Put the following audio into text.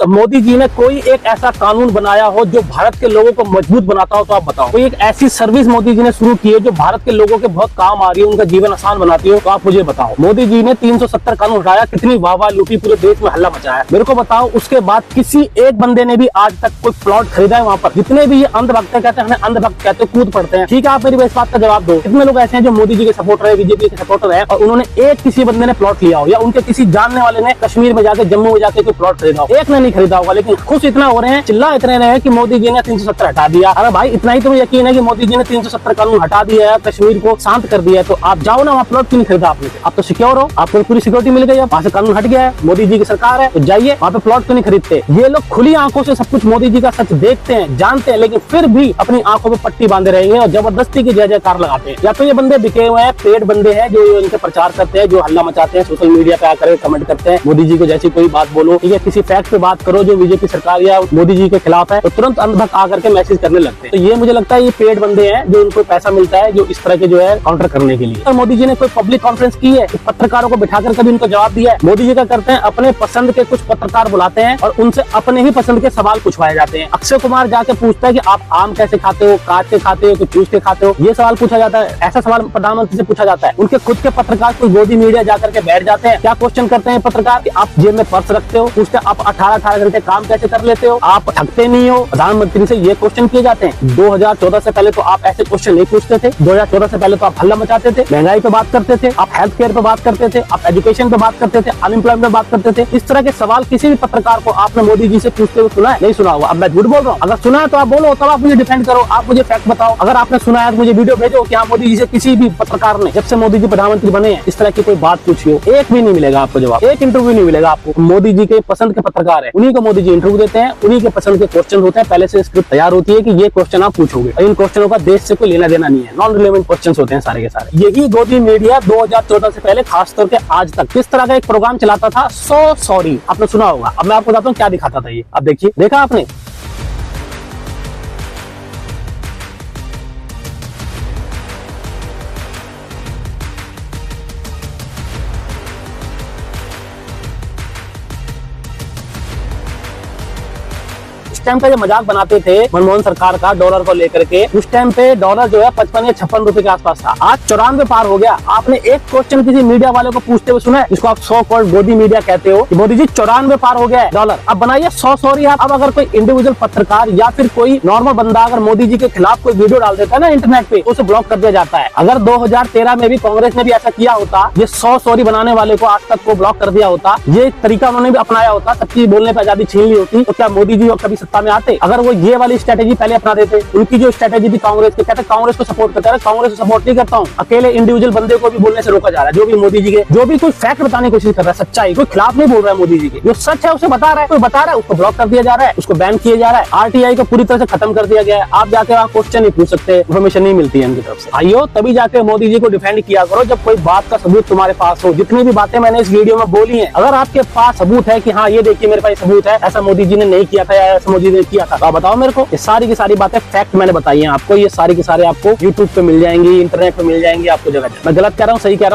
तो मोदी जी ने कोई एक ऐसा कानून बनाया हो जो भारत के लोगों को मजबूत बनाता हो तो आप बताओ। कोई एक ऐसी सर्विस मोदी जी ने शुरू की है जो भारत के लोगों के बहुत काम आ रही है, उनका जीवन आसान बनाती हो तो आप मुझे बताओ। मोदी जी ने 370 कानून हटाया, कितनी वाहवाह लूटी, पूरे देश में हल्ला मचाया। मेरे को बताओ उसके बाद किसी एक बंदे ने भी आज तक कोई प्लॉट खरीदा है वहां पर? जितने भी ये अंधभक्त कहते हैं, हमें अंधभक्त कहते हैं, कूद पड़ते हैं। ठीक है, आप मेरी इस बात का जवाब दो। कितने लोग ऐसे हैं जो मोदी जी के सपोर्टर है, बीजेपी के सपोर्टर है, और उन्होंने एक किसी बंदे ने प्लॉट लिया हो या उनके किसी जानने वाले ने कश्मीर में जाके, जम्मू में जाके कोई प्लॉट खरीदा हो? एक ने नहीं खरीदा होगा, लेकिन खुश इतना हो रहे हैं, चिल्ला इतने रहे हैं कि मोदी जी ने 370 हटा दिया। अरे भाई, इतना ही तो यकीन है कि मोदी जी ने 370 कानून हटा दिया है, कश्मीर को शांत कर दिया है, तो आप जाओ ना वहाँ प्लॉट क्यों नहीं खरीदा आपने? आप तो सिक्योर हो, आपको पूरी सिक्योरिटी मिल गई है, वहाँ से कानून हट गया है, मोदी जी की सरकार है, तो जाइए वहाँ पे प्लॉट क्यों नहीं खरीदते? ये लोग खुली आंखों से सब कुछ मोदी जी का सच देखते हैं, जानते हैं, लेकिन फिर भी अपनी आंखों पे पट्टी बांधे रहेंगे और जबरदस्ती की जय जयकार लगाते हैं। या तो ये बंदे बिके हुए हैं, पेड बंदे हैं जो इनके प्रचार करते हैं, जो हल्ला मचाते हैं, सोशल मीडिया पे आकर कमेंट करते हैं, मोदी जी को जैसी कोई बात बोलो, ठीक है, किसी फैक्ट पे बात करो जो बीजेपी सरकार या मोदी जी के खिलाफ है, तो तुरंत अंधभक्त आकर के मैसेज करने लगते हैं। तो ये मुझे लगता है ये पेड बंदे हैं जो उनको पैसा मिलता है जो इस तरह के जो है काउंटर करने के लिए। और मोदी जी ने कोई पब्लिक कॉन्फ्रेंस की है, पत्रकारों को बिठाकर कभी उनको जवाब दिया है? मोदी जी क्या करते हैं, अपने पसंद के कुछ पत्रकार बुलाते हैं और उनसे अपने ही पसंद के सवाल पूछवाए जाते हैं। अक्षय कुमार जाके पूछता है कि आप आम कैसे खाते हो, काट के खाते हो कि चूस के खाते हो, ये सवाल पूछा जाता है। ऐसा सवाल प्रधानमंत्री से पूछा जाता है। उनके खुद के पत्रकार कोई गोदी मीडिया जाकर के बैठ जाते हैं। क्या क्वेश्चन करते हैं पत्रकार कि आप जेब में पर्स रखते हो? पूछते आप 18 घंटे काम कैसे कर लेते हो? आप थकते नहीं हो? प्रधानमंत्री से ये क्वेश्चन किए जाते हैं। 2014 से पहले तो आप ऐसे क्वेश्चन नहीं पूछते थे। 2014 से पहले तो आप हल्ला मचाते थे, महंगाई पे बात करते थे, आप हेल्थ केयर पे बात करते थे, आप एजुकेशन पे बात करते थे, अनएम्प्लॉयमेंट पे बात करते थे। इस तरह के सवाल किसी भी पत्रकार को आपने मोदी जी से पूछते हुए सुना है? नहीं सुना होगा। अब मैं झूठ बोल रहा हूँ? अगर सुना है तो आप बोलो, तब आप मुझे डिफेंड करो, आप मुझे फैक्ट बताओ। अगर आपने सुना है तो मुझे वीडियो भेजो कि आप मोदी जी से किसी भी पत्रकार ने, जब से मोदी जी प्रधानमंत्री बने हैं, इस तरह की कोई बात पूछी हो। एक भी नहीं मिलेगा आपको जवाब, एक इंटरव्यू नहीं मिलेगा आपको। मोदी जी के पसंद के पत्रकार है, उन्हीं को मोदी जी इंटरव्यू देते हैं, उन्हीं के पसंद के क्वेश्चन होते हैं, पहले से स्क्रिप्ट तैयार होती है कि ये क्वेश्चन आप पूछोगे, और इन क्वेश्चनों का देश से कोई लेना देना नहीं है, नॉन रिलेवेंट क्वेश्चन होते हैं सारे के सारे। यही गोदी मीडिया 2014 से पहले खासतौर के आज तक किस तरह का एक प्रोग्राम चलाता था, सो सॉरी, आपने सुना होगा। अब मैं आपको बताता हूँ क्या दिखाता था ये। अब देखिए, देखा आपने? टाइम पे जो मजाक बनाते थे मनमोहन सरकार का डॉलर को लेकर के, उस टाइम पे डॉलर जो है 55 या 56 रुपए के आसपास था। आज 94 पार हो गया। आपने एक क्वेश्चन किसी मीडिया वाले को पूछते हुए सुना है, जिसको आप सो कॉल्ड मोदी मीडिया कहते हो, कि मोदी जी 94 पार हो गया है डॉलर? अब बनाइए 100 सॉरी आप। अब अगर कोई इंडिविजुअल पत्रकार या फिर कोई नॉर्मल बंदा अगर मोदी जी के खिलाफ कोई वीडियो डाल देता है ना इंटरनेट पे, उसे ब्लॉक कर दिया जाता है। अगर 2013 में भी कांग्रेस ने भी ऐसा किया होता, ये 100 सॉरी बनाने वाले को आज तक को ब्लॉक कर दिया होता, ये तरीका उन्होंने भी अपनाया होता, सबकी बोलने पर आजादी छीन ली होती, तो क्या मोदी जी कभी सत्ता में आते? अगर वो ये वाली स्ट्रेटेजी पहले अपना देते। उनकी जो स्ट्रेटेजी थी कांग्रेस के, कहते कांग्रेस को सपोर्ट करता है, कांग्रेस को सपोर्ट नहीं करता हूँ, अकेले इंडिविजुअल बंदे को भी बोलने से रोका जा रहा है। जो भी मोदी जी के, जो भी कोई फैक्ट बताने की कोशिश कर रहा है, सच्चाई, कोई खिलाफ नहीं बोल रहा है मोदी जी के, जो सच है उसे बता रहा है, कोई बता रहा है उसको ब्लॉक कर दिया जा रहा है, उसको बैन किया जा रहा है, आरटीआई को पूरी तरह से खत्म कर दिया गया है। आप जाके वहाँ क्वेश्चन नहीं पूछ सकते, इन्फॉर्मेशन नहीं मिलती है उनकी तरफ से। आइयो, तभी जाके मोदी जी को डिफेंड किया करो जब कोई बात का सबूत तुम्हारे पास हो। जितनी भी बातें मैंने इस वीडियो में बोली है, अगर आपके पास सबूत है कि हाँ ये देखिए मेरे पास सबूत है, ऐसा मोदी जी ने नहीं किया था या ऐसा मोदी जी ने किया था, तो बताओ मेरे को। सारी की सारी बातें फैक्ट मैंने बताई हैं आपको, ये सारी की सारे आपको यूट्यूब पे मिल जाएंगी, इंटरनेट पे मिल जाएंगी आपको जगह। मैं गलत कह रहा हूँ, सही कह रहा हूँ?